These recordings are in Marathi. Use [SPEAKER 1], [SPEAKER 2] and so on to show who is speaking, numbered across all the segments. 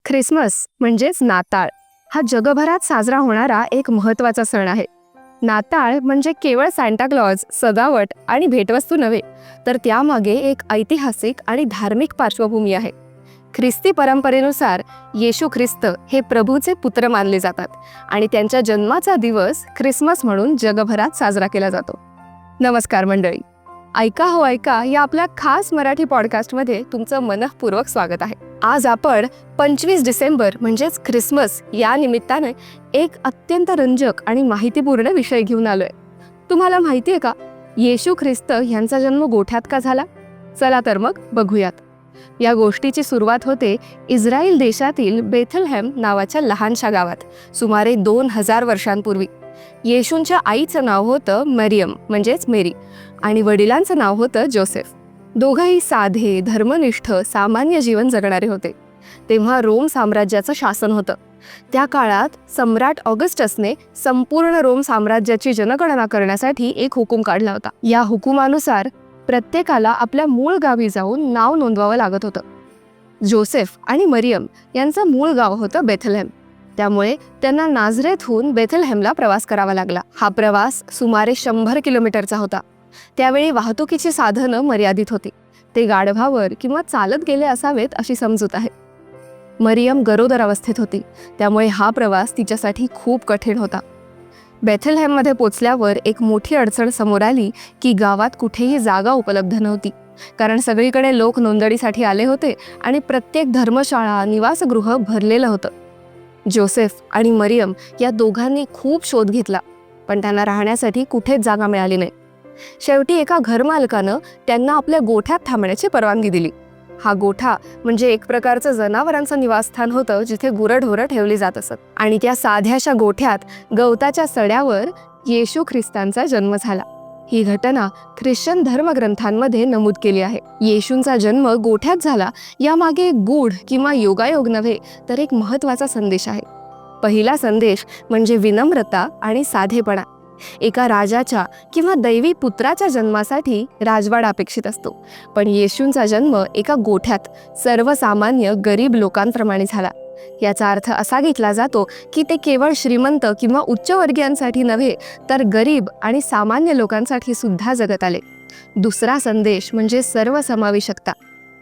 [SPEAKER 1] ख्रिसमस म्हणजेच नाताळ हा जगभरात साजरा होणारा एक महत्त्वाचा सण आहे. नाताळ म्हणजे केवळ सांता क्लॉज, सजावट आणि भेटवस्तू नव्हे, तर त्यामागे एक ऐतिहासिक आणि धार्मिक पार्श्वभूमी आहे. ख्रिस्ती परंपरेनुसार येशू ख्रिस्त हे प्रभूचे पुत्र मानले जातात आणि त्यांच्या जन्माचा दिवस ख्रिसमस म्हणून जगभरात साजरा केला जातो. नमस्कार मंडळी, ऐका हो ऐका या आपल्या खास मराठी पॉडकास्टमध्ये तुमचं मनःपूर्वक स्वागत आहे. आज आपण 25 डिसेंबर म्हणजेच ख्रिसमस या निमित्ताने एक अत्यंत रंजक आणि माहितीपूर्ण विषय घेऊन आलोय. तुम्हाला माहिती आहे का, येशू ख्रिस्त यांचा जन्म गोठ्यात का झाला? चला तर मग बघूयात. या गोष्टीची सुरुवात होते इस्रायल देशातील बेथलहेम नावाच्या लहानशा गावात सुमारे 2000 वर्षांपूर्वी. येशूंच्या आईचं नाव होतं मरियम म्हणजेच मेरी आणि वडिलांचं नाव होतं जोसेफ. दोघंही साधे, धर्मनिष्ठ, सामान्य जीवन जगणारे होते. तेव्हा रोम साम्राज्याचं शासन होतं. त्या काळात सम्राट ऑगस्टसने संपूर्ण रोम साम्राज्याची जनगणना करण्यासाठी एक हुकूम काढला होता. या हुकुमानुसार प्रत्येकाला आपल्या मूळ गावी जाऊन नाव नोंदवावं लागत होतं. जोसेफ आणि मरियम यांचं मूळ गाव होतं बेथलहेम, त्यामुळे त्यांना नाझरेथहून बेथलहेमला प्रवास करावा लागला. हा प्रवास सुमारे 100 किलोमीटरचा होता. त्यावेळी वाहतुकीची साधनं मर्यादित होती. ते गाढवावर किंवा चालत गेले असावेत अशी समजूत आहे. मरियम गरोदर अवस्थेत होती, त्यामुळे हा प्रवास तिच्यासाठी खूप कठीण होता. बेथलहेममध्ये पोचल्यावर एक मोठी अडचण समोर आली की गावात कुठेही जागा उपलब्ध नव्हती, कारण सगळीकडे लोक नोंदणीसाठी आले होते आणि प्रत्येक धर्मशाळा, निवासगृह भरलेलं होतं. जोसेफ आणि मरियम या दोघांनी खूप शोध घेतला, पण त्यांना राहण्यासाठी कुठेच जागा मिळाली नाही. शेवटी एका घरमालकानं त्यांना आपल्या गोठ्यात थांबण्याची परवानगी दिली. हा गोठा म्हणजे एक प्रकारचं जनावरांचं निवासस्थान होतं, जिथे गुरंढोरं ठेवली जात असत. आणि त्या साध्याशा गोठ्यात गवताच्या सड्यावर येशू ख्रिस्तांचा जन्म झाला. ही घटना ख्रिश्चन धर्मग्रंथांमध्ये नमूद केली आहे. येशूंचा जन्म गोठ्यात झाला यामागे एक गूढ किंवा योगायोग नव्हे, तर एक महत्त्वाचा संदेश आहे. पहिला संदेश म्हणजे विनम्रता आणि साधेपणा. एका राजाच्या किंवा दैवी पुत्राच्या जन्मासाठी राजवाडा अपेक्षित असतो, पण येशूंचा जन्म एका गोठ्यात सर्वसामान्य गरीब लोकांप्रमाणे झाला. याचा अर्थ असा घेतला जातो की ते केवळ श्रीमंत किंवा उच्चवर्गीयांसाठी नव्हे, तर गरीब आणि सामान्य लोकांसाठी सुद्धा जगत आले. दुसरा संदेश म्हणजे सर्वसमावेशकता.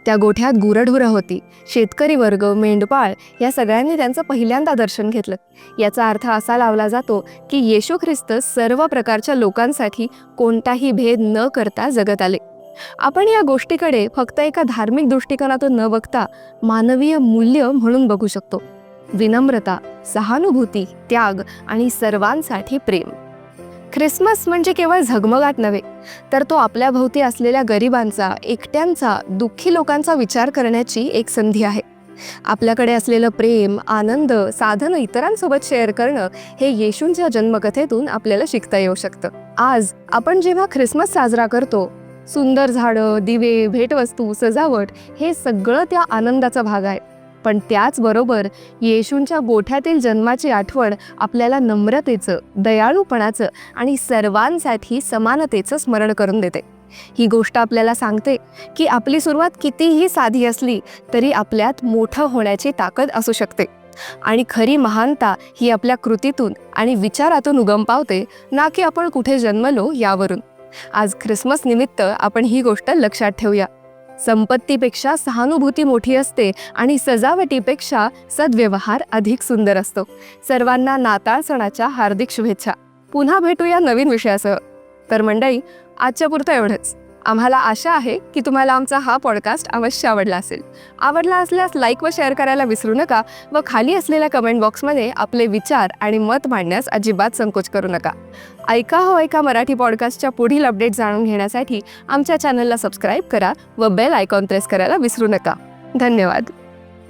[SPEAKER 1] त्या गोठ्यात गुरंढोरं होती, शेतकरी वर्ग, मेंढपाळ या सगळ्यांनी त्यांचं पहिल्यांदा दर्शन घेतलं. याचा अर्थ असा लावला जातो की येशू ख्रिस्त सर्व प्रकारच्या लोकांसाठी कोणताही भेद न करता जगत आले. आपण या गोष्टीकडे फक्त एका धार्मिक दृष्टिकोनातून न बघता मानवीय मूल्य म्हणून बघू शकतो. विनम्रता, सहानुभूती, त्याग आणि सर्वांसाठी प्रेम. ख्रिसमस म्हणजे केवळ झगमगाट नव्हे, तर तो आपल्या भोवती असलेल्या गरिबांचा, एकट्यांचा, दुःखी लोकांचा विचार करण्याची एक संधी आहे. आपल्याकडे असलेलं प्रेम, आनंद, साधनं इतरांसोबत शेअर करणं हे येशूंच्या जन्मकथेतून आपल्याला शिकता येऊ शकतं. आज आपण जेव्हा ख्रिसमस साजरा करतो, सुंदर झाडं, दिवे, भेटवस्तू, सजावट हे सगळं त्या आनंदाचा भाग आहे. पण त्याचबरोबर येशूंच्या गोठ्यातील जन्माची आठवण आपल्याला नम्रतेचं, दयाळूपणाचं आणि सर्वांसाठी समानतेचं स्मरण करून देते. ही गोष्ट आपल्याला सांगते की आपली सुरुवात कितीही साधी असली तरी आपल्यात मोठं होण्याची ताकद असू शकते. आणि खरी महानता ही आपल्या कृतीतून आणि विचारातून उगम पावते, ना की आपण कुठे जन्मलो यावरून. आज ख्रिसमस निमित्त आपण ही गोष्ट लक्षात ठेवूया. संपत्तीपेक्षा सहानुभूती मोठी असते आणि सजावटीपेक्षा सद्व्यवहार अधिक सुंदर असतो. सर्वांना नाताळ सणाच्या हार्दिक शुभेच्छा. पुन्हा भेटूया नवीन विषयासह. तर मंडळी, आजच्या पुरतं एवढंच. आम्हाला आशा आहे की तुम्हाला आमचा हा पॉडकास्ट अवश्य आवडला असेल. आवडला असल्यास लाईक व शेअर करायला विसरू नका व खाली असलेल्या कमेंट बॉक्समध्ये आपले विचार आणि मत मांडण्यास अजिबात संकोच करू नका. ऐका हो ऐका मराठी पॉडकास्टच्या पुढील अपडेट जाणून घेण्यासाठी आमच्या चॅनलला सबस्क्राईब करा व बेल आयकॉन प्रेस करायला विसरू नका. धन्यवाद.